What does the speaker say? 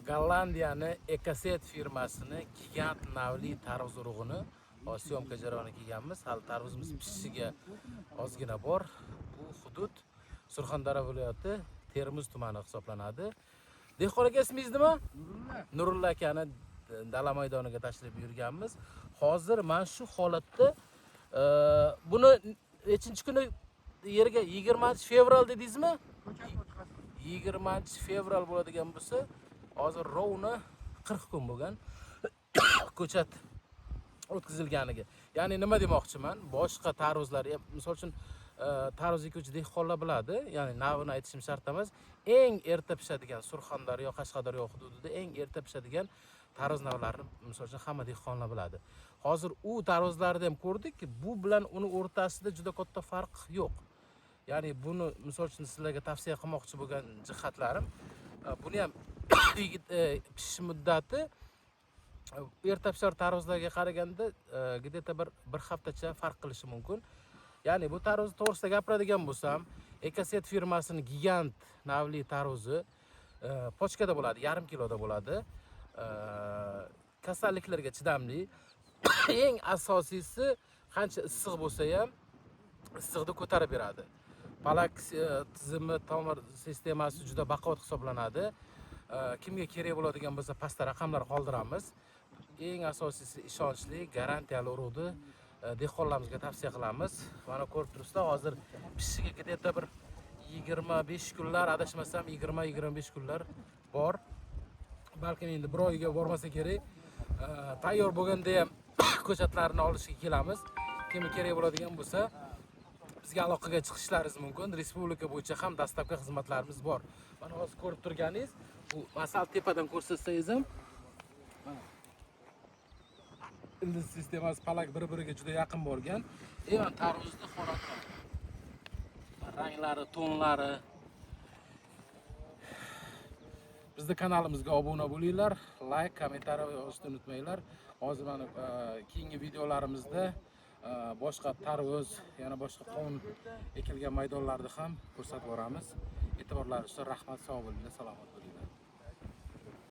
Gollandiyani Ekaset firmasini gigant navli tarvuz urug'ini syomka jarayoniga kelganmiz. Hali tarvuzimiz pishishiga ozgina bor. Bu hudud Surxondaryo viloyati Termiz tumani hisoblanadi. Dehqon aka, ismingiz nima? Nurulla akani dala maydoniga tashrif buyurganmiz. Hozir mana shu holatda buni nechinchi kuni yerga 20-fevral dedingizmi? 20-fevral bo'ladigan bo'lsa, hozir rovni 40 kun bo'lgan ko'chat o'tkazilganiga. Ya'ni nima demoqchiman? Boshqa tarvuzlar, misol uchun tarvuz ekuvchi dehqonlar biladi, ya'ni navini aytishim shart emas. Eng erta pishadigan Surxondaryo, Qashqadaryo hududida eng erta pishadigan tarvuz navlarini misol uchun hamma dehqonlar biladi. Hozir u tarvuzlarni ham ko'rdikki, bu bilan uni o'rtasida juda katta farq yo'q. Ya'ni buni misol uchun sizlarga tavsiya qilmoqchi bo'lgan jihatlarim, buni ham pishish muddati erta pishar tarvuzlarga qaraganda где-то bir haftacha farq qilishi mumkin. Ya'ni bu tarvuz to'g'risida gapiradigan bo'lsam, Ekaset firmasining gigant navli tarvuzi pochkada bo'ladi, yarim kiloda bo'ladi. Kasalliklarga chidamli. Eng asosiysi, qancha issiq bo'lsa ham issiqni ko'tarib beradi. Palak tizimi, tomir sistemasi juda baquvvat hisoblanadi. Kimga kerak bo'ladigan bo'lsa pastda raqamlar qoldiramiz. Eng asosiysi ishonchli, garantiyali urug'ni dehqonlarimizga tavsiya qilamiz. Mana ko'rib turibsizlar, hozir pishishiga где-то bir 25 kunlar, adashmasam 20-25 kunlar bor. Balkim endi bir oyga bormasa kerak. Tayyor bo'lganda ham ko'chatlarni olishga kelamiz. Kimga kerak bo'ladigan bo'lsa, bizga aloqaga chiqishlaringiz mumkin. Respublika bo'yicha ham dastlabki xizmatlarimiz bor. Mana hozir ko'rib turganingiz, bu masal tepadan ko'rsatsangiz ham ildiz sistemasi palak bir-biriga juda yaqin borgan. Evan tarvuzni holati, ranglari, tonlari. Bizning kanalimizga obuna bo'linglar, like, kommentariy yozishni unutmanglar. Hozir mana keyingi videolarimizda boshqa tarvuz, yana boshqa qovun ekilgan maydonlarni ham ko'rsatib boramiz. E'tiborlaringiz uchun rahmat, sog' bo'linglar, salomat bo'ling.